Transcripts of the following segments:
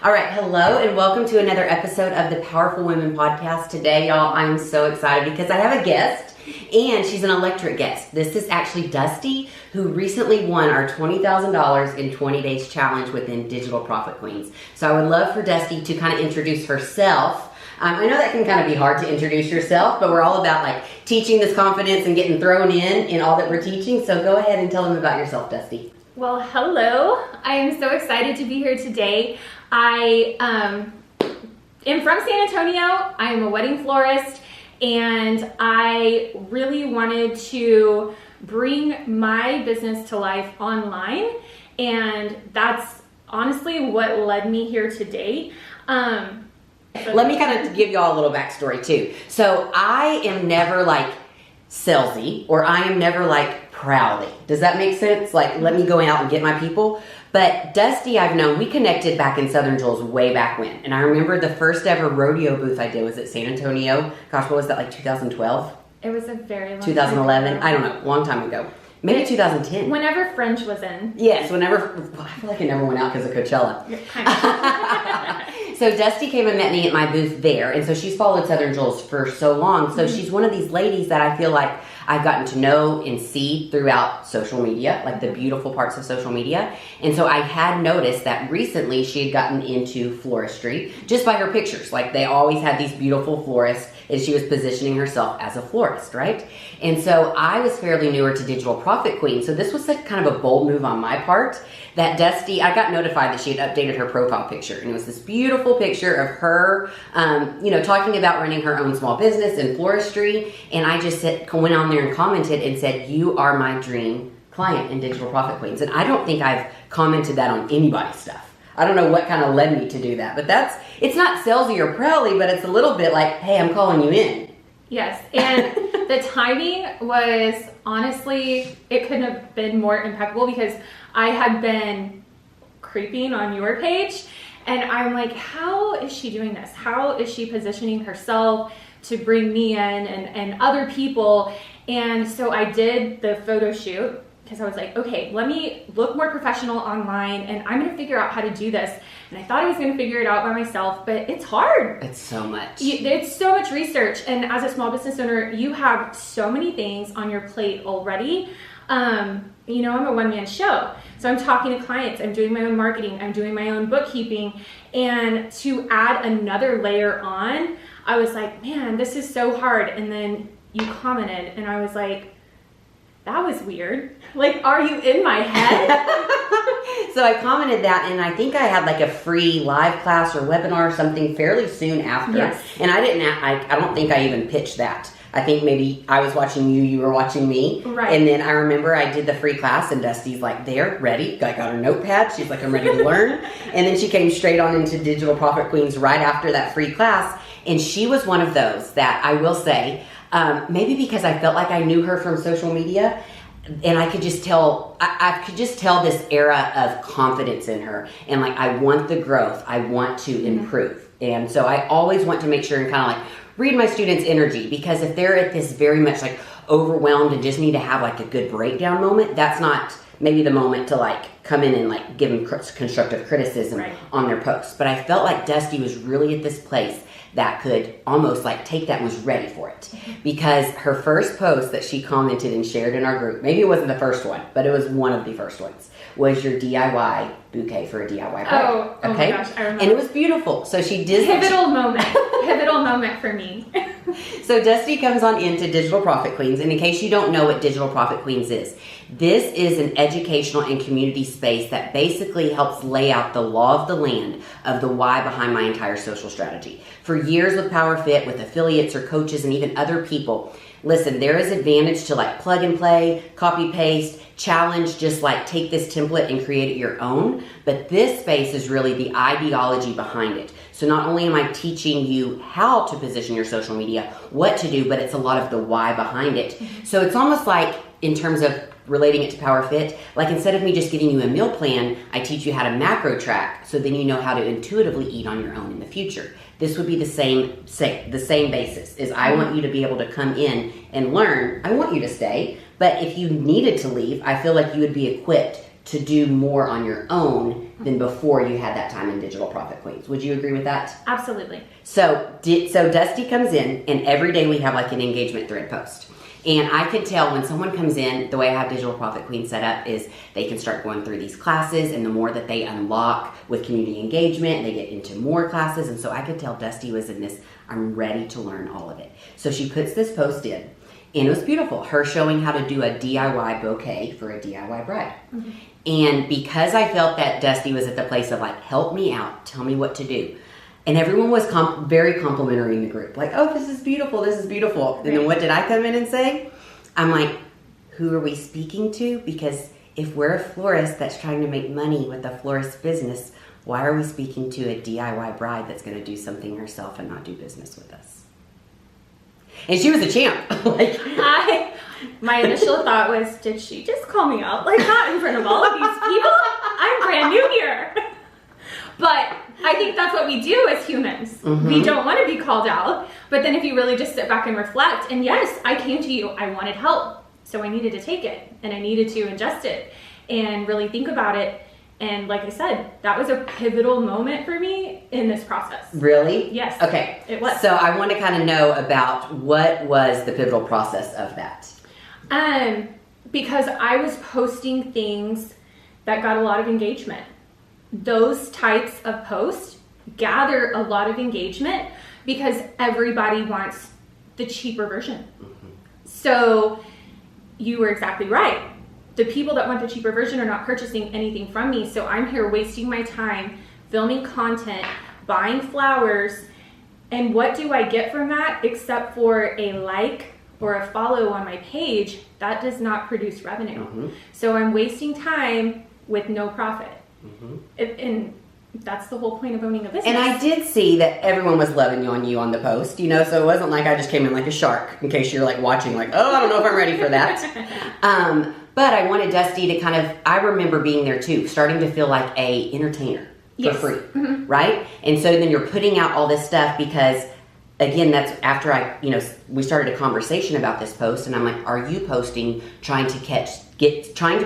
All right, hello and welcome to another episode of the PowHerful Women Podcast. Today, y'all, I'm so excited because I have a guest and she's an electric guest. This is actually Dusty, who recently won our $20,000 in 20 days challenge within Digital Profit Queens. So I would love for Dusty to kind of introduce herself. I know that can kind of be hard to introduce yourself, but we're all about like teaching this confidence and getting thrown in all that we're teaching. So go ahead and tell them about yourself, Dusty. Well, hello. I am so excited to be here today. I am from San Antonio. I am a wedding florist, and I really wanted to bring my business to life online, and that's honestly what led me here today. Let me kind of give y'all a little backstory too. So I am never like salesy, or I am never like prowly. Does that make sense? Like, let me go out and get my people. But Dusty, I've known, we connected back in Southern Jewels way back when. And I remember the first ever rodeo booth I did was at San Antonio. Gosh, what was that, like 2012? It was a very long 2011? time ago. I don't know, long time ago. Maybe 2010. Whenever French was in. Yes, whenever, well, I feel like it never went out because of Coachella. So Dusty came and met me at my booth there, and so she's followed Southern Jewels for so long. So she's one of these ladies that I feel like I've gotten to know and see throughout social media, like the beautiful parts of social media. And so I had noticed that recently she had gotten into floristry just by her pictures. Like they always had these beautiful florists, and she was positioning herself as a florist, right? And so I was fairly newer to Digital Profit Queen. So this was kind of a bold move on my part that Dusty, I got notified that she had updated her profile picture. And it was this beautiful picture of her, talking about running her own small business in floristry. And I just went on there and commented and said, "You are my dream client in Digital Profit Queens." And I don't think I've commented that on anybody's stuff. I don't know what kind of led me to do that, but it's not salesy or prowly, but it's a little bit like, hey, I'm calling you in. Yes, and the timing was honestly, it couldn't have been more impeccable because I had been creeping on your page and I'm like, how is she doing this? How is she positioning herself to bring me in and other people? And so I did the photo shoot because I was like, okay, let me look more professional online and I'm going to figure out how to do this. And I thought I was going to figure it out by myself, but it's hard. It's so much. It's so much research. And as a small business owner, you have so many things on your plate already. I'm a one-man show. So I'm talking to clients, I'm doing my own marketing, I'm doing my own bookkeeping. And to add another layer on, I was like, man, this is so hard. And then you commented and I was like, that was weird. Like, are you in my head? So I commented that, and I think I had like a free live class or webinar or something fairly soon after. Yes. And I don't think I even pitched that. I think maybe I was watching you, you were watching me. Right. And then I remember I did the free class and Dusty's like, there, ready. I got her notepad. She's like, I'm ready to learn. And then she came straight on into Digital Profit Queens right after that free class. And she was one of those that I will say, maybe because I felt like I knew her from social media, and I could just tell, I could just tell this era of confidence in her. And like, I want the growth. I want to improve. And so I always want to make sure and kind of like read my students' energy, because if they're at this very much like overwhelmed and just need to have like a good breakdown moment, that's not maybe the moment to like come in and like give them constructive criticism on their posts. But I felt like Dusty was really at this place that could almost like take that, was ready for it. Because her first post that she commented and shared in our group, maybe it wasn't the first one, but it was one of the first ones, was your DIY bouquet for a DIY bride. Oh my gosh, I remember. And it was beautiful. So she did. Pivotal moment for me. So Dusty comes on into Digital Profit Queens, and in case you don't know what Digital Profit Queens is, this is an educational and community space that basically helps lay out the law of the land of the why behind my entire social strategy. For years with PowerFit, with affiliates or coaches and even other people, listen, there is advantage to like plug and play, copy paste, challenge, just like take this template and create it your own. But this space is really the ideology behind it. So not only am I teaching you how to position your social media, what to do, but it's a lot of the why behind it. So it's almost like, in terms of relating it to PowerFit, like instead of me just giving you a meal plan, I teach you how to macro track, so then you know how to intuitively eat on your own in the future. This would be the same basis, is I want you to be able to come in and learn. I want you to stay, but if you needed to leave, I feel like you would be equipped to do more on your own than before you had that time in Digital Profit Queens. Would you agree with that? Absolutely. So Dusty comes in, and every day we have like an engagement thread post. And I can tell when someone comes in, the way I have Digital Profit Queen set up is they can start going through these classes, and the more that they unlock with community engagement, they get into more classes. And so I could tell Dusty was in this, I'm ready to learn all of it. So she puts this post in, and it was beautiful. Her showing how to do a DIY bouquet for a DIY bride. Mm-hmm. And because I felt that Dusty was at the place of like, help me out, tell me what to do. And everyone was very complimentary in the group. Like, oh, this is beautiful, this is beautiful. And then what did I come in and say? I'm like, who are we speaking to? Because if we're a florist that's trying to make money with a florist business, why are we speaking to a DIY bride that's going to do something herself and not do business with us? And she was a champ. My initial thought was, did she just call me out? Like, not in front of all of these people? I'm brand new here. But I think that's what we do as humans. Mm-hmm. We don't want to be called out. But then if you really just sit back and reflect, and yes, I came to you, I wanted help. So I needed to take it, and I needed to ingest it and really think about it. And like I said, that was a pivotal moment for me in this process. Really? Yes. Okay. It was. So I want to kind of know about what was the pivotal process of that. Because I was posting things that got a lot of engagement. Those types of posts gather a lot of engagement because everybody wants the cheaper version. Mm-hmm. So you were exactly right. The people that want the cheaper version are not purchasing anything from me. So I'm here wasting my time filming content, buying flowers. And what do I get from that except for a like or a follow on my page? That does not produce revenue. Mm-hmm. So I'm wasting time with no profit. Mm-hmm. And that's the whole point of owning a business. And I did see that everyone was loving on you on the post, you know, so it wasn't like I just came in like a shark, in case you're like watching like, oh, I don't know if I'm ready for that. But I wanted Dusty to kind of, I remember being there too, starting to feel like a entertainer for free, mm-hmm. right? And so then you're putting out all this stuff because, again, that's after we started a conversation about this post, and I'm like, are you posting trying to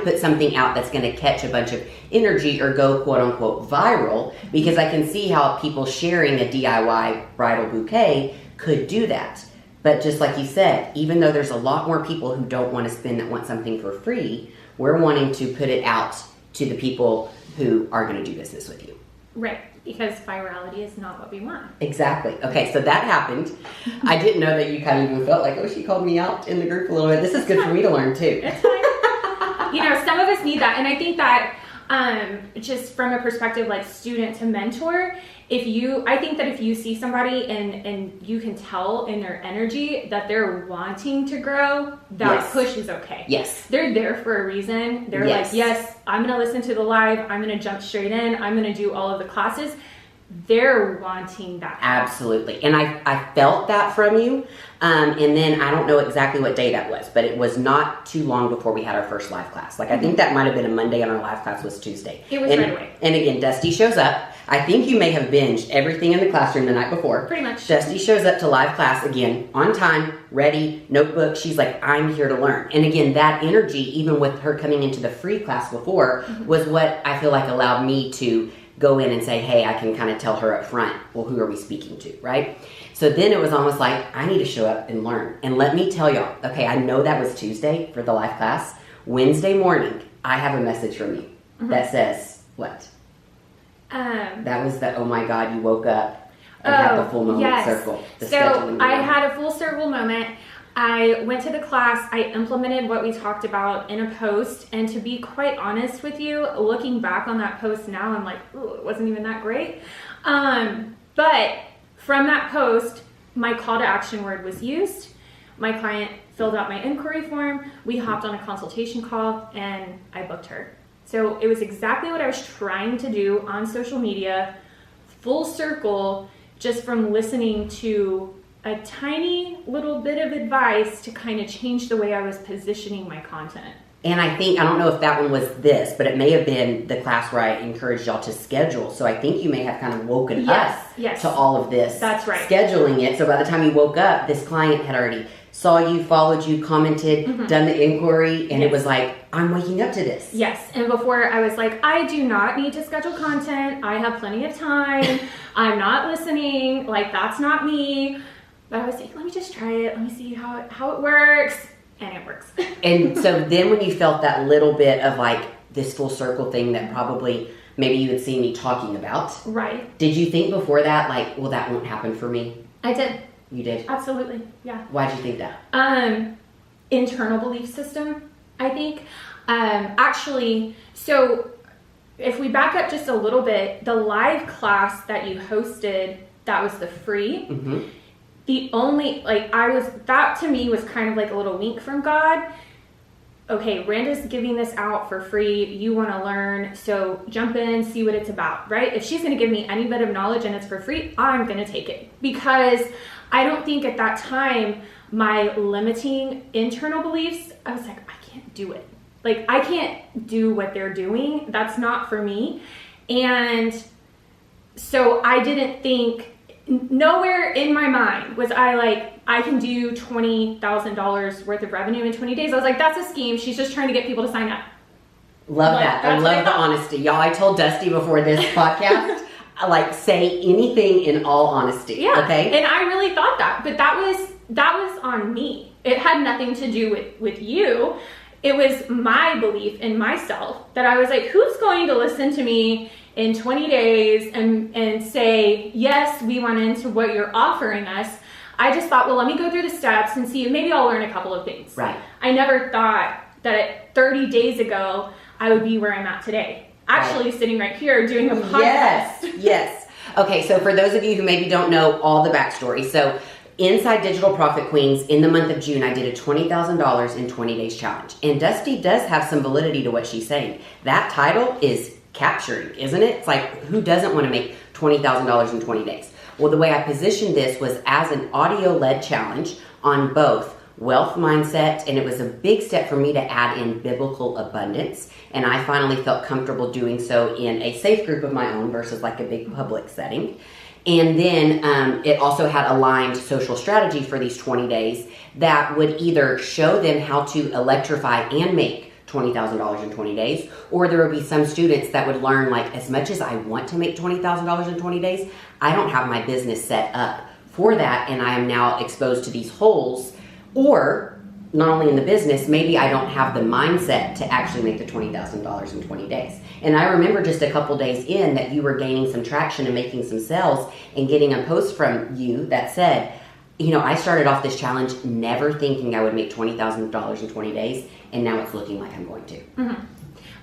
put something out that's going to catch a bunch of energy or go quote unquote viral? Because I can see how people sharing a DIY bridal bouquet could do that. But just like you said, even though there's a lot more people who don't want to spend, that want something for free, we're wanting to put it out to the people who are going to do business with you. Right. Because virality is not what we want. Exactly. Okay, so that happened. I didn't know that you kind of even felt like, oh, she called me out in the group a little bit. This is good for me to learn too. It's fine. Some of us need that. And I think that just from a perspective like student to mentor, I think that if you see somebody and you can tell in their energy that they're wanting to grow, that push is okay. Yes. They're there for a reason. They're like, yes, I'm going to listen to the live. I'm going to jump straight in. I'm going to do all of the classes. They're wanting that. Absolutely. And I felt that from you. And then I don't know exactly what day that was, but it was not too long before we had our first live class. Like, I think that might have been a Monday and our live class was Tuesday. It was right away. And again, Dusty shows up. I think you may have binged everything in the classroom the night before. Pretty much. Dusty shows up to live class again, on time, ready, notebook. She's like, I'm here to learn. And again, that energy, even with her coming into the free class before, was what I feel like allowed me to go in and say, hey, I can kind of tell her up front, well, who are we speaking to, right? So then it was almost like, I need to show up and learn. And let me tell y'all, okay, I know that was Tuesday for the live class. Wednesday morning, I have a message from you that says, what? That was the, oh my God, you woke up and had the full moment circle. So I had a full circle moment. I went to the class, I implemented what we talked about in a post, and to be quite honest with you, looking back on that post now, I'm like, ooh, it wasn't even that great. But from that post, my call to action word was used. My client filled out my inquiry form, we hopped on a consultation call, and I booked her. So it was exactly what I was trying to do on social media, full circle, just from listening to a tiny little bit of advice to kind of change the way I was positioning my content. And I think, I don't know if that one was this, but it may have been the class where I encouraged y'all to schedule. So I think you may have kind of woken up to all of this. That's right. Scheduling it. So by the time you woke up, this client had already saw you, followed you, commented, done the inquiry, and it was like, I'm waking up to this. Yes. And before I was like, I do not need to schedule content. I have plenty of time. I'm not listening. Like, that's not me. But I was like, let me just try it. Let me see how it works. And it works. And so then when you felt that little bit of like this full circle thing that probably maybe you had seen me talking about. Right. Did you think before that, like, well, that won't happen for me? I did. You did? Absolutely. Yeah. Why'd you think that? Internal belief system, I think. Actually, so if we back up just a little bit, the live class that you hosted, that was the free. Mm-hmm. The only, like, that to me was kind of like a little wink from God. Okay, Randa's giving this out for free. You want to learn, so jump in, see what it's about, right? If she's going to give me any bit of knowledge and it's for free, I'm going to take it. Because I don't think at that time, my limiting internal beliefs, I was like, I can't do it. Like, I can't do what they're doing. That's not for me. And so I didn't think, nowhere in my mind was I like, I can do $20,000 worth of revenue in 20 days. I was like, that's a scheme. She's just trying to get people to sign up. Love Like, that. I love the honesty. Y'all, I told Dusty before this podcast, like, say anything in all honesty. Yeah. Okay? And I really thought that. But that was on me. It had nothing to do with you. It was my belief in myself that I was like, who's going to listen to me in 20 days and say, yes, we want into what you're offering us. I just thought, well, let me go through the steps and see, maybe I'll learn a couple of things. Right. I never thought that 30 days ago, I would be where I'm at today. Actually sitting right here doing a podcast. Yes. Okay, so for those of you who maybe don't know all the backstory, so inside Digital Profit Queens, in the month of June, I did a $20,000 in 20 days challenge. And Dusty does have some validity to what she's saying. That title is capturing, isn't it? It's like, who doesn't want to make $20,000 in 20 days? Well, the way I positioned this was as an audio-led challenge on both wealth mindset, and it was a big step for me to add in biblical abundance. And I finally felt comfortable doing so in a safe group of my own versus like a big public setting. And then it also had aligned social strategy for these 20 days that would either show them how to electrify and make $20,000 in 20 days, or there would be some students that would learn, like, as much as I want to make $20,000 in 20 days, I don't have my business set up for that, and I am now exposed to these holes. Or not only in the business, maybe I don't have the mindset to actually make the $20,000 in 20 days. And I remember just a couple days in that you were gaining some traction and making some sales and getting a post from you that said, you know, I started off this challenge never thinking I would make $20,000 in 20 days, and now it's looking like I'm going to. Mm-hmm.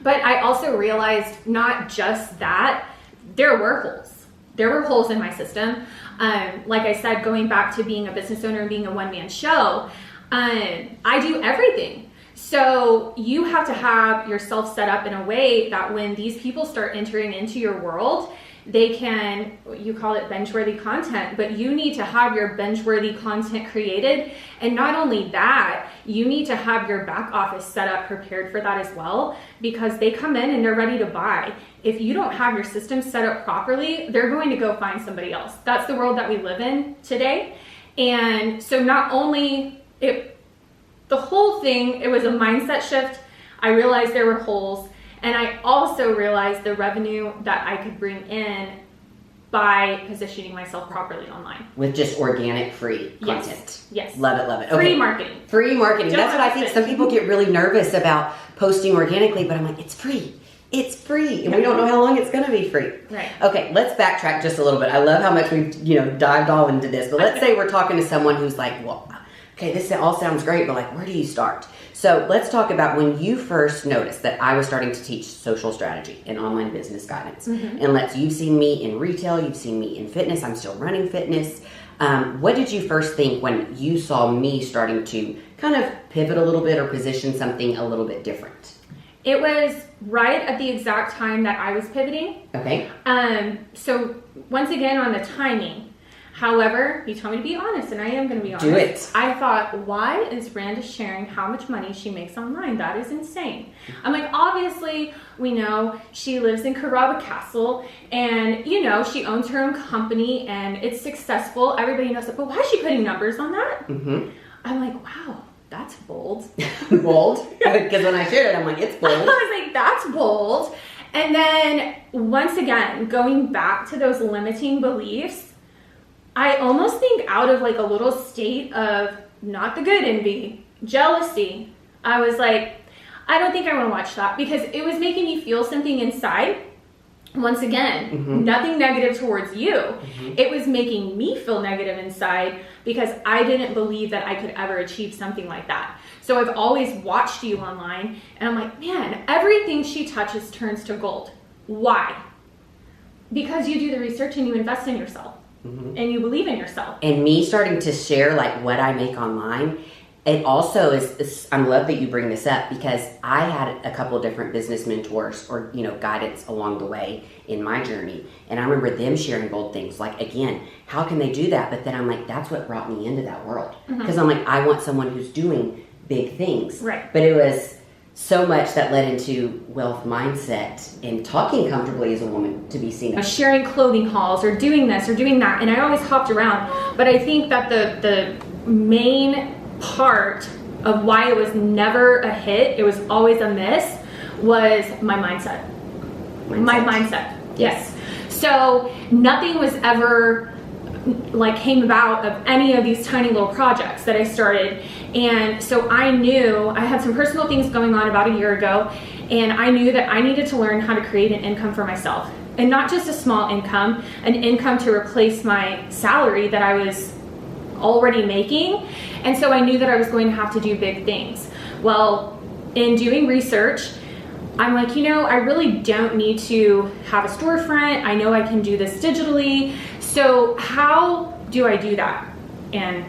But I also realized not just that, there were holes. There were holes in my system. Like I said, going back to being a business owner and being a one-man show, I do everything. So you have to have yourself set up in a way that when these people start entering into your world, they can, you call it bench-worthy content, but you need to have your bench-worthy content created. And not only that, you need to have your back office set up prepared for that as well, because they come in and they're ready to buy. If you don't have your system set up properly, they're going to go find somebody else. That's the world that we live in today. And so not only the whole thing, it was a mindset shift. I realized there were holes. And I also realized the revenue that I could bring in by positioning myself properly online. With just organic free content. Yes. Love it, love it. Free marketing. Free marketing. Don't That's what I think. Some people get really nervous about posting organically, but I'm like, it's free. It's free. And we don't know how long it's going to be free. Right. Okay, let's backtrack just a little bit. I love how much we've, dived all into this. But let's say we're talking to someone who's like, well, okay, this all sounds great, but like, where do you start? So let's talk about when you first noticed that I was starting to teach social strategy and online business guidance. Mm-hmm. And you've seen me in retail, you've seen me in fitness, I'm still running fitness. What did you first think when you saw me starting to kind of pivot a little bit or position something a little bit different? It was right at the exact time that I was pivoting. Okay. So once again on the timing. However, you told me to be honest, and I am going to be honest. Do it. I thought, why is Randa sharing how much money she makes online? That is insane. I'm like, obviously, we know she lives in Carrabba Castle, and, she owns her own company, and it's successful. Everybody knows that, but why is she putting numbers on that? Mm-hmm. I'm like, wow, that's bold. Bold? Because when I shared it, I'm like, it's bold. I was like, that's bold. And then once again, going back to those limiting beliefs, I almost think out of like a little state of not the good envy, jealousy. I was like, I don't think I want to watch that because it was making me feel something inside. Once again, nothing negative towards you. It was making me feel negative inside because I didn't believe that I could ever achieve something like that. So I've always watched you online and I'm like, man, everything she touches turns to gold. Why? Because you do the research and you invest in yourself and you believe in yourself. And me starting to share like what I make online, it also is, I love that you bring this up because I had a couple of different business mentors or, guidance along the way in my journey. And I remember them sharing bold things like, again, how can they do that? But then I'm like, that's what brought me into that world. Because I'm like, I want someone who's doing big things. Right. But it was so much that led into wealth mindset and talking comfortably as a woman to be seen. Sharing clothing hauls or doing this or doing that. And I always hopped around. But I think that the main part of why it was never a hit, it was always a miss, was my mindset. My mindset. Yes. So nothing was ever like came about of any of these tiny little projects that I started. And so I knew I had some personal things going on about a year ago, and I knew that I needed to learn how to create an income for myself. And not just a small income, an income to replace my salary that I was already making. And so I knew that I was going to have to do big things. Well, in doing research, I'm like, I really don't need to have a storefront. I know I can do this digitally. So how do I do that? And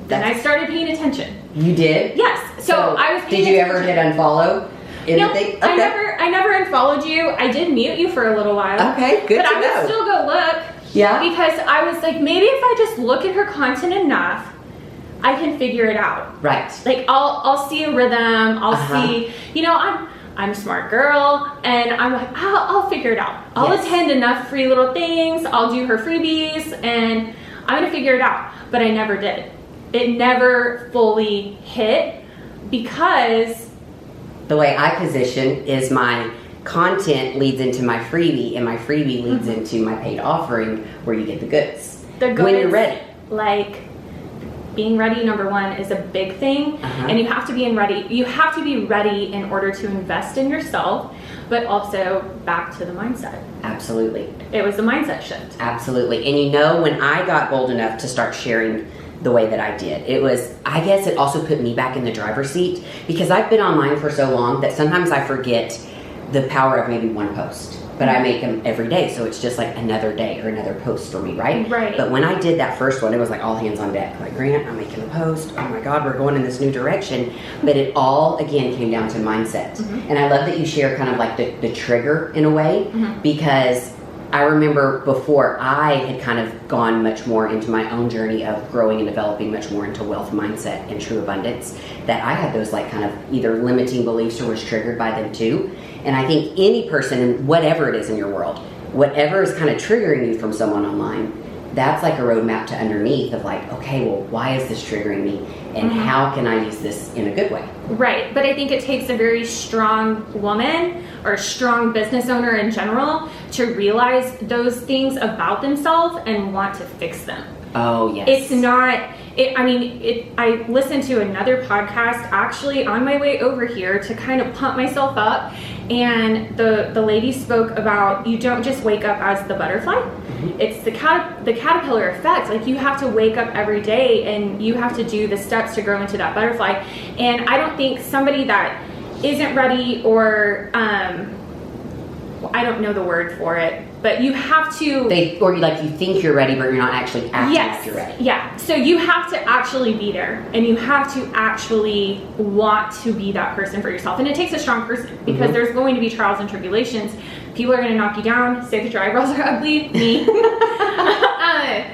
then I started paying attention. You did? Yes. So I was paying Did you ever hit unfollow? No, Okay. I never unfollowed you. I did mute you for a little while. Okay, good but to know. I would still go look. Yeah. Because I was like, maybe if I just look at her content enough, I can figure it out. Right. Like I'll see a rhythm. I'll see, I'm a smart girl, and I'm like, I'll figure it out. I'll attend enough free little things. I'll do her freebies, and I'm gonna figure it out. But I never did. It never fully hit because the way I position is my content leads into my freebie, and my freebie leads into my paid offering where you get the goods. When you're ready. Like being ready, number one, is a big thing, and you have to be ready. You have to be ready in order to invest in yourself, but also back to the mindset. Absolutely. It was a mindset shift. Absolutely. And when I got bold enough to start sharing the way that I did, I guess it also put me back in the driver's seat because I've been online for so long that sometimes I forget the power of maybe one post. But I make them every day, so it's just like another day or another post for me, right? Right. But when I did that first one, it was like all hands on deck. Like, Grant, I'm making a post. Oh my God, we're going in this new direction. But it all, again, came down to mindset. And I love that you share kind of like the trigger in a way, because I remember before I had kind of gone much more into my own journey of growing and developing much more into wealth mindset and true abundance, that I had those like kind of either limiting beliefs or was triggered by them too. And I think any person, whatever it is in your world, whatever is kind of triggering you from someone online, that's like a roadmap to underneath of like, okay, well, why is this triggering me? And how can I use this in a good way? Right. But I think it takes a very strong woman or a strong business owner in general to realize those things about themselves and want to fix them. Oh, yes. It's not... I listened to another podcast actually on my way over here to kind of pump myself up, and the lady spoke about you don't just wake up as the butterfly. It's the caterpillar effect. Like you have to wake up every day and you have to do the steps to grow into that butterfly. And I don't think somebody that isn't ready or I don't know the word for it, but you have to... Or like you think you're ready, but you're not actually acting like you're ready. Yeah. So you have to actually be there, and you have to actually want to be that person for yourself. And it takes a strong person because there's going to be trials and tribulations. People are going to knock you down, say that your eyebrows are ugly, me.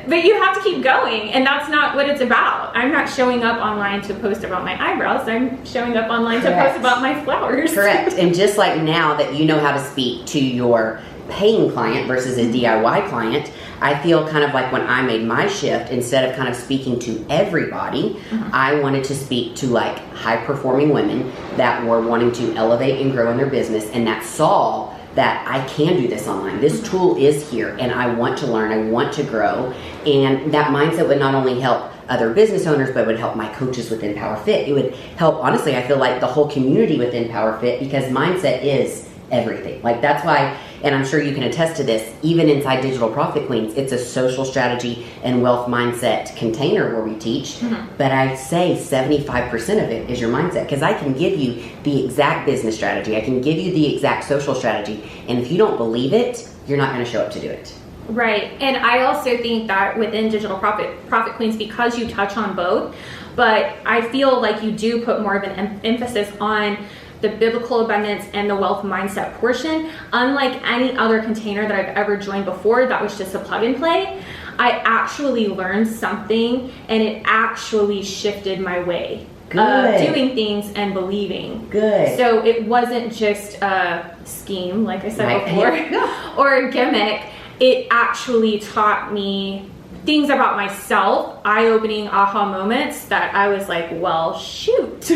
But you have to keep going, and that's not what it's about. I'm not showing up online to post about my eyebrows. I'm showing up online to post about my flowers. Correct. And just like now that you know how to speak to your paying client versus a DIY client, I feel kind of like when I made my shift, instead of kind of speaking to everybody, I wanted to speak to like high-performing women that were wanting to elevate and grow in their business, and that saw that I can do this online. This tool is here, and I want to learn, I want to grow, and that mindset would not only help other business owners, but it would help my coaches within PowHerFit. It would help, honestly, I feel like the whole community within PowHerFit, because mindset is everything. Like that's why, and I'm sure you can attest to this, even inside Digital Profit Queens, it's a social strategy and wealth mindset container where we teach, but I say 75% of it is your mindset, because I can give you the exact business strategy, I can give you the exact social strategy, and if you don't believe it, you're not going to show up to do it. Right. And I also think that within Digital Profit Queens, because you touch on both, but I feel like you do put more of an emphasis on the biblical abundance and the wealth mindset portion. Unlike any other container that I've ever joined before, that was just a plug and play. I actually learned something, and it actually shifted my way of doing things and believing. Good. So it wasn't just a scheme, like I said before, or a gimmick. It actually taught me things about myself, eye-opening aha moments that I was like, well, shoot.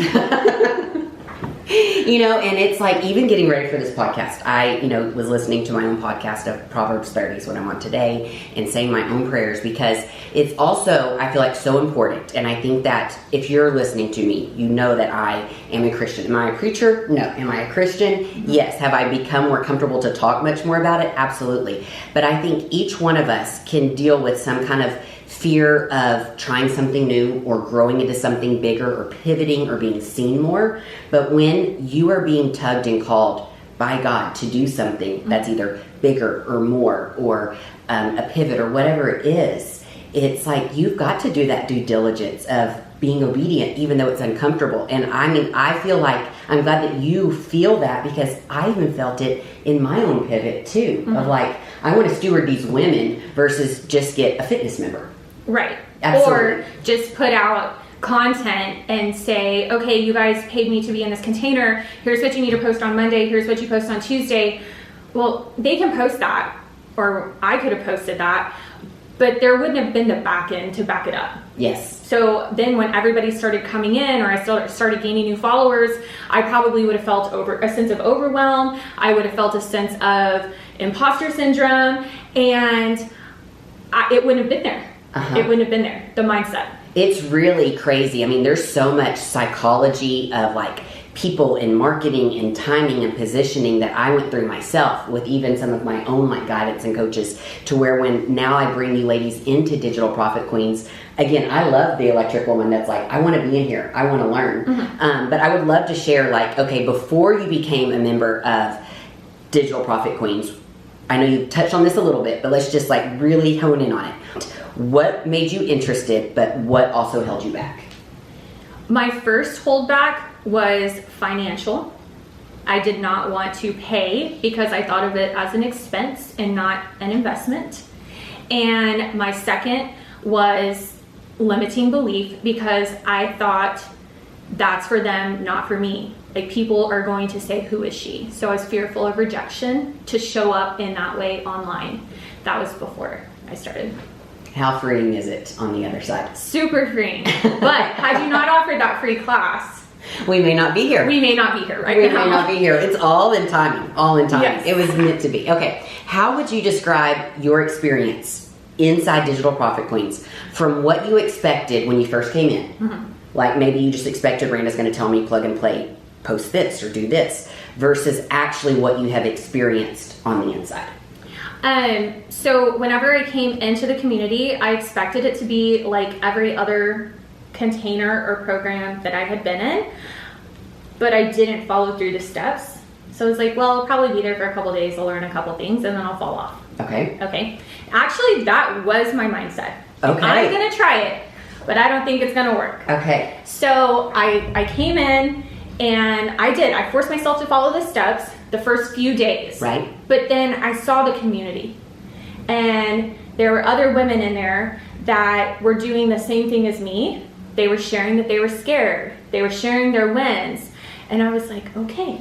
You know, and it's like, even getting ready for this podcast, I, was listening to my own podcast of Proverbs 30 is what I'm on today, and saying my own prayers, because it's also, I feel like, so important. And I think that if you're listening to me, you know that I am a Christian. Am I a preacher? No. Am I a Christian? Yes. Have I become more comfortable to talk much more about it? Absolutely. But I think each one of us can deal with some kind of fear of trying something new or growing into something bigger or pivoting or being seen more. But when you are being tugged and called by God to do something that's either bigger or more or a pivot or whatever it is, it's like you've got to do that due diligence of being obedient even though it's uncomfortable. And I mean, I feel like I'm glad that you feel that, because I even felt it in my own pivot too, of like, I want to steward these women versus just get a fitness member. Right. Absolutely. Or just put out content and say, okay, you guys paid me to be in this container. Here's what you need to post on Monday. Here's what you post on Tuesday. Well, they can post that, or I could have posted that, but there wouldn't have been the back end to back it up. Yes. So then when everybody started coming in, or I started gaining new followers, I probably would have felt a sense of overwhelm. I would have felt a sense of imposter syndrome, and it wouldn't have been there. It wouldn't have been there, the mindset. It's really crazy. I mean, there's so much psychology of like people in marketing and timing and positioning that I went through myself with even some of my own like guidance and coaches, to where when now I bring you ladies into Digital Profit Queens, again, I love the electric woman that's like, I want to be in here, I want to learn. But I would love to share, like, okay, before you became a member of Digital Profit Queens, I know you touched on this a little bit, but let's just like really hone in on it. What made you interested, but what also held you back? My first holdback was financial. I did not want to pay because I thought of it as an expense and not an investment. And my second was limiting belief, because I thought that's for them, not for me. Like, people are going to say, who is she? So I was fearful of rejection to show up in that way online. That was before I started. How freeing is it on the other side? Super freeing. But had you not offered that free class, we may not be here. We may not be here right now. We may not be here. It's all in timing. All in timing. Yes. It was meant to be. Okay. How would you describe your experience inside Digital Profit Queens from what you expected when you first came in? Like, maybe you just expected Randa's going to tell me plug and play, post this or do this, versus actually what you have experienced on the inside. So whenever I came into the community, I expected it to be like every other container or program that I had been in, but I didn't follow through the steps. So I was like, well, I'll probably be there for a couple of days, I'll learn a couple things, and then I'll fall off. Okay. Actually, that was my mindset. Okay. I'm going to try it, but I don't think it's going to work. Okay. So I came in, and I forced myself to follow the steps the first few days. Right. But then I saw the community, and there were other women in there that were doing the same thing as me. They were sharing that they were scared. They were sharing their wins. And I was like, okay,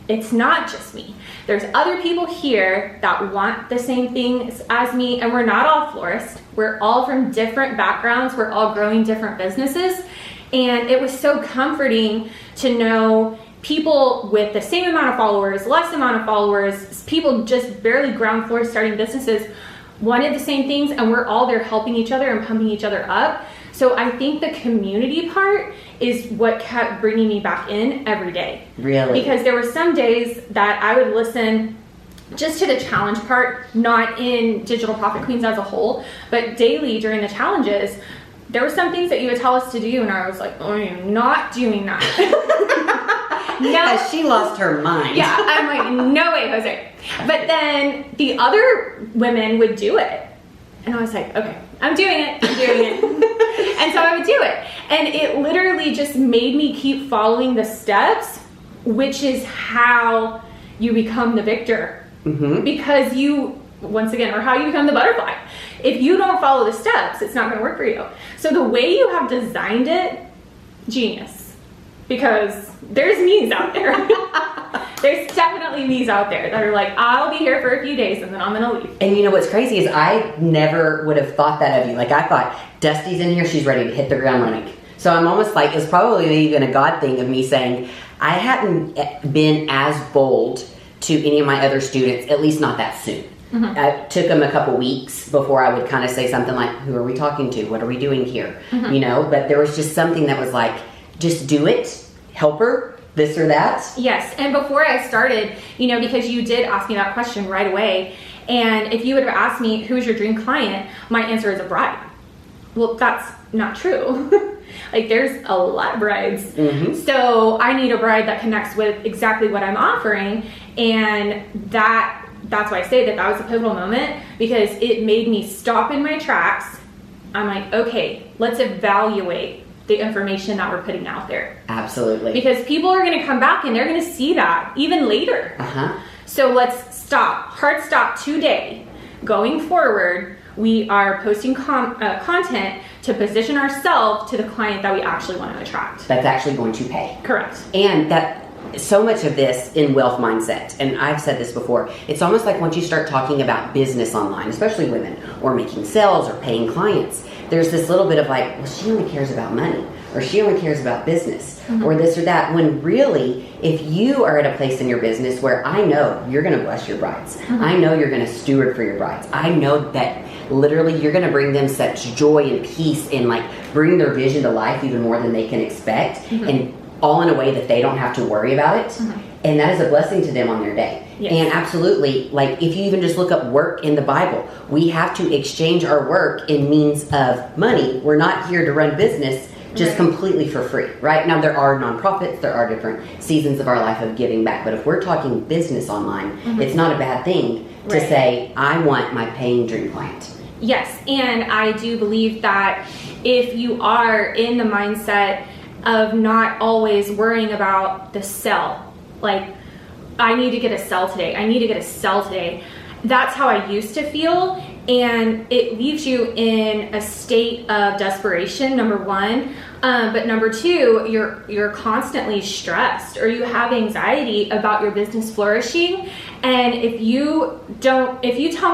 it's not just me. There's other people here that want the same things as me, and we're not all florists. We're all from different backgrounds. We're all growing different businesses. And it was so comforting to know people with the same amount of followers, less amount of followers, people just barely ground floor starting businesses wanted the same things, and we're all there helping each other and pumping each other up. So I think the community part is what kept bringing me back in every day. Really? Because there were some days that I would listen just to the challenge part, not in Digital Profit Queens as a whole, but daily during the challenges, there were some things that you would tell us to do, and I was like, oh, I'm not doing that. No. Has she lost her mind? Yeah, I'm like, no way, Jose. But then the other women would do it. And I was like, okay, I'm doing it. And so I would do it. And it literally just made me keep following the steps, which is how you become the victor. Mm-hmm. Because you, once again, or how you become the butterfly. If you don't follow the steps, it's not going to work for you. So the way you have designed it, genius. Because there's me's out there. There's definitely me's out there that are like, I'll be here for a few days and then I'm going to leave. And you know what's crazy is I never would have thought that of you. Like I thought, Dusty's in here, she's ready to hit the ground running. So I'm almost like, it's probably even a God thing of me saying, I hadn't been as bold to any of my other students, at least not that soon. Mm-hmm. It took them a couple weeks before I would kind of say something like, who are we talking to? What are we doing here? Mm-hmm. You know, but there was just something that was like, just do it, help her, this or that. Yes, and before I started, you know, because you did ask me that question right away, and if you would have asked me, who's your dream client? My answer is a bride. Well, that's not true. Like, there's a lot of brides. Mm-hmm. So I need a bride that connects with exactly what I'm offering, and that's why I say that was a pivotal moment, because it made me stop in my tracks. I'm like, okay, let's evaluate the information that we're putting out there. Absolutely. Because people are going to come back and they're going to see that even later. Uh-huh. So let's stop. Hard stop today. Going forward, we are posting content to position ourselves to the client that we actually want to attract. That's actually going to pay. Correct. And that so much of this in wealth mindset, and I've said this before, it's almost like once you start talking about business online, especially women, or making sales or paying clients, there's this little bit of like, well, she only cares about money, or she only cares about business, mm-hmm. or this or that, when really, if you are at a place in your business where I know you're going to bless your brides, mm-hmm. I know you're going to steward for your brides, I know that literally you're going to bring them such joy and peace and like bring their vision to life even more than they can expect, mm-hmm. and all in a way that they don't have to worry about it, mm-hmm. and that is a blessing to them on their day. Yes. And absolutely, like if you even just look up work in the Bible, we have to exchange our work in means of money. We're not here to run business just right. completely for free, right? Now there are nonprofits, there are different seasons of our life of giving back, but if we're talking business online, mm-hmm. it's not a bad thing to right. say, I want my paying dream client. Yes, and I do believe that if you are in the mindset of not always worrying about the sell, like, I need to get a sell today. That's how I used to feel, and it leaves you in a state of desperation, number one. But number two, you're constantly stressed, or you have anxiety about your business flourishing. And if you tell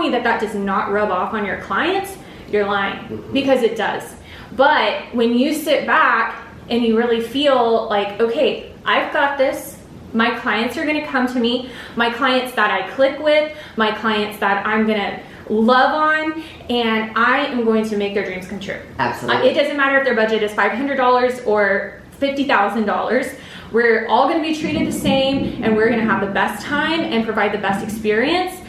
me that does not rub off on your clients, you're lying, mm-hmm. because it does. But when you sit back and you really feel like, okay, I've got this. My clients are going to come to me. My clients that I click with, my clients that I'm going to love on, and I am going to make their dreams come true. Absolutely. It doesn't matter if their budget is $500 or $50,000. We're all going to be treated the same, and we're going to have the best time and provide the best experience.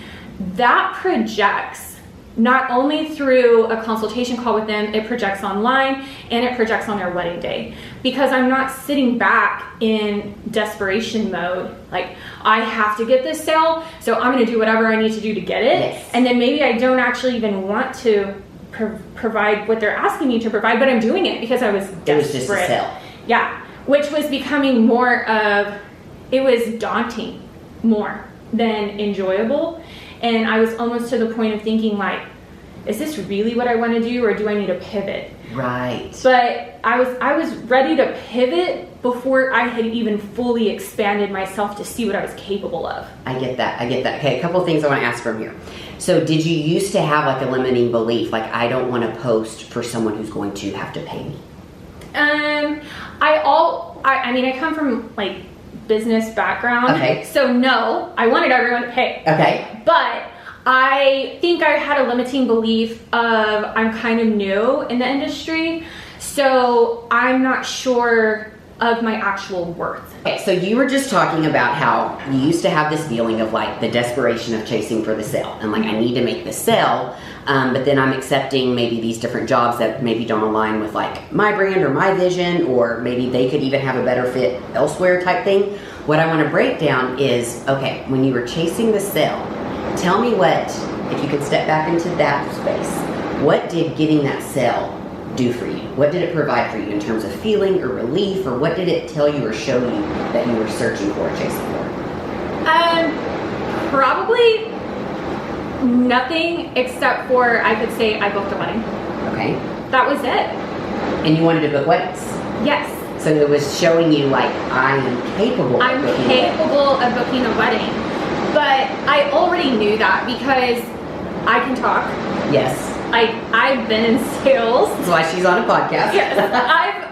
That projects not only through a consultation call with them, it projects online, and it projects on their wedding day. Because I'm not sitting back in desperation mode, like, I have to get this sale, so I'm going to do whatever I need to do to get it. Yes. And then maybe I don't actually even want to provide what they're asking me to provide, but I'm doing it because I was desperate. It was just a sale. Yeah, which was becoming more of, it was daunting more than enjoyable. And I was almost to the point of thinking, like, is this really what I want to do, or do I need to pivot? Right. But I was ready to pivot before I had even fully expanded myself to see what I was capable of. I get that. Okay, a couple of things I want to ask from here. So did you used to have like a limiting belief, like I don't want to post for someone who's going to have to pay me? I come from like business background. Okay. So no, I wanted everyone to pay. Okay. But I think I had a limiting belief of I'm kind of new in the industry, so I'm not sure of my actual worth. Okay, so you were just talking about how you used to have this feeling of like the desperation of chasing for the sale and like I need to make the sale, but then I'm accepting maybe these different jobs that maybe don't align with like my brand or my vision, or maybe they could even have a better fit elsewhere type thing. What I want to break down is, okay, when you were chasing the sale, tell me what, if you could step back into that space, what did getting that sale do for you? What did it provide for you in terms of feeling or relief, or what did it tell you or show you that you were searching for, chasing for? Probably nothing except for I could say I booked a wedding. Okay. That was it. And you wanted to book weddings? Yes. So it was showing you like I am capable I'm of booking capable of booking a wedding. But I already knew that because I can talk. Yes. I've been in sales. That's why she's on a podcast. Yes,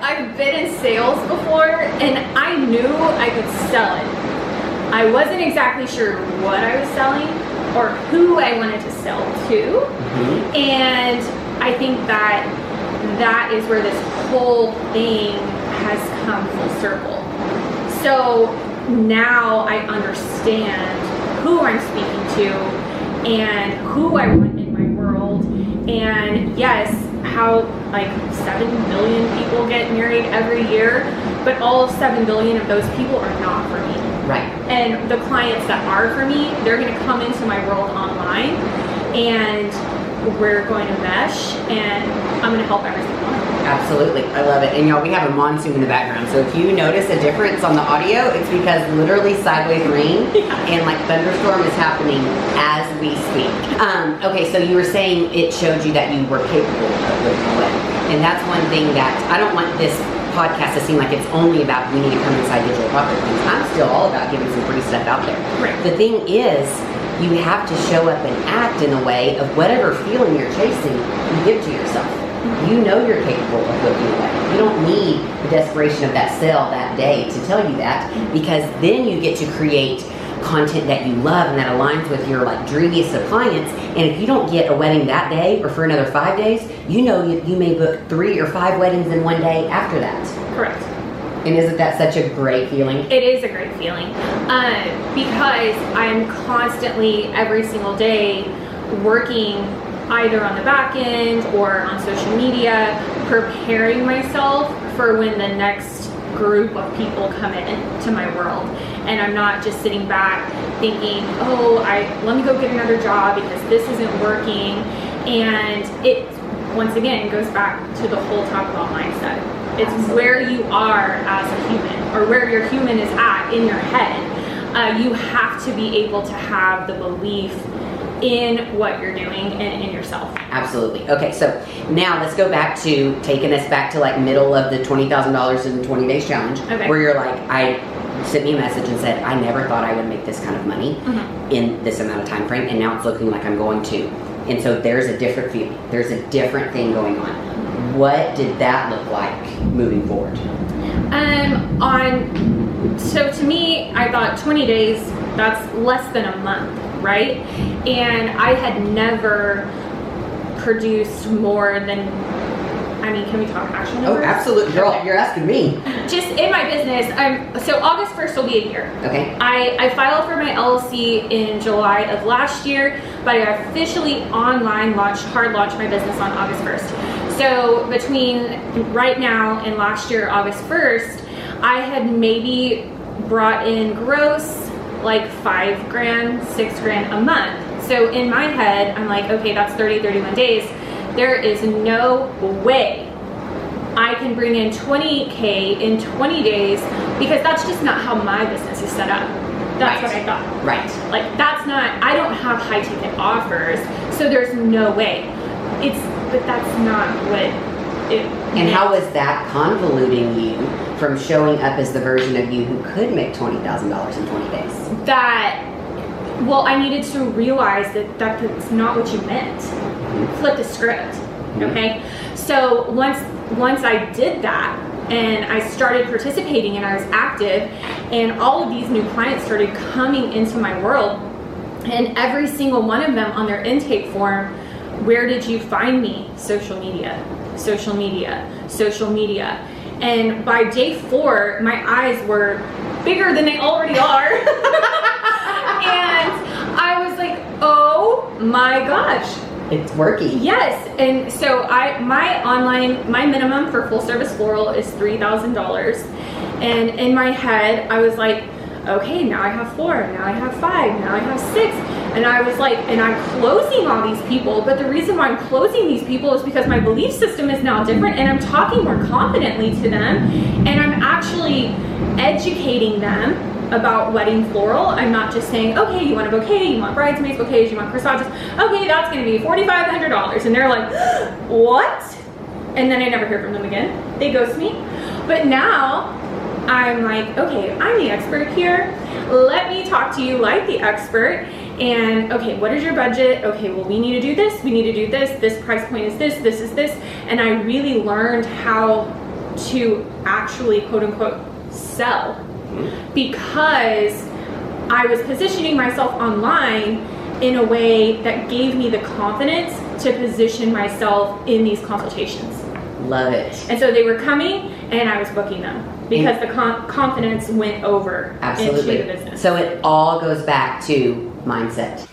I've been in sales before, and I knew I could sell it. I wasn't exactly sure what I was selling or who I wanted to sell to. Mm-hmm. And I think that is where this whole thing has come full circle. So now I understand who I'm speaking to and who I want in my world. And yes, how like 7 billion people get married every year, but all 7 billion of those people are not for me. Right. And the clients that are for me, they're going to come into my world online, and we're going to mesh, and I'm going to help every single one. Absolutely. I love it. And y'all, we have a monsoon in the background. So if you notice a difference on the audio, it's because literally sideways rain and like thunderstorm is happening as we speak. Okay, so you were saying it showed you that you were capable of living a wedding. And that's one thing that I don't want this podcast to seem like it's only about we need to come inside digital profit things. I'm still all about giving some pretty stuff out there. Right. The thing is, you have to show up and act in a way of whatever feeling you're chasing, you give to yourself. You know you're capable of booking a wedding. You don't need the desperation of that sale that day to tell you that, because then you get to create content that you love and that aligns with your like dreamiest of clients. And if you don't get a wedding that day or for another 5 days, you know you may book 3 or 5 weddings in one day after that. Correct. And isn't that such a great feeling? It is a great feeling because I'm constantly, every single day, working either on the back end or on social media, preparing myself for when the next group of people come into my world. And I'm not just sitting back thinking, let me go get another job because this isn't working. And it, once again, goes back to the whole talk about mindset. It's Absolutely. where you are as a human, or where your human is at in your head. You have to be able to have the belief in what you're doing and in yourself. Absolutely. Okay, so now let's go back to taking us back to like middle of the $20,000 in 20 days challenge, Okay. where you're like, I sent me a message and said, I never thought I would make this kind of money in this amount of time frame, and now it's looking like I'm going to. And so there's a different feeling. There's a different thing going on. What did that look like moving forward? So to me, I thought 20 days, that's less than a month, right? And I had never produced more than, can we talk actual numbers? Oh, absolutely. Girl, you're asking me. Just in my business, so August 1st will be a year. Okay. I filed for my LLC in July of last year, but I officially hard launched my business on August 1st. So between right now and last year, August 1st, I had maybe brought in gross like $5,000, $6,000 a month. So in my head, I'm like, okay, that's 31 days. There is no way I can bring in $20K in 20 days, because that's just not how my business is set up. That's what I thought. Right. Like, I don't have high ticket offers, so there's no way. But that's not what And how was that convoluting you from showing up as the version of you who could make $20,000 in 20 days? Well, I needed to realize that that's not what you meant. Flip the script, okay? So once I did that, and I started participating and I was active, and all of these new clients started coming into my world, and every single one of them on their intake form, where did you find me? Social media, social media, social media. And by day 4, my eyes were bigger than they already are. And I was like, oh my gosh. It's working. Yes. And so my minimum for full service floral is $3,000. And in my head, I was like, okay, now I have 4, now I have 5, now I have 6. And I was like, and I'm closing all these people, but the reason why I'm closing these people is because my belief system is now different, and I'm talking more confidently to them, and I'm actually educating them about wedding floral. I'm not just saying, okay, you want a bouquet, you want bridesmaids bouquets, you want corsages, okay, that's gonna be $4,500. And they're like, what? And then I never hear from them again. They ghost me. But now, I'm like, okay, I'm the expert here. Let me talk to you like the expert. And okay, what is your budget? Okay, well, we need to do this. We need to do this. This price point is this. This is this. And I really learned how to actually, quote unquote, sell, because I was positioning myself online in a way that gave me the confidence to position myself in these consultations. Love it. And so they were coming, and I was booking them because the confidence went over into the business. So it all goes back to mindset.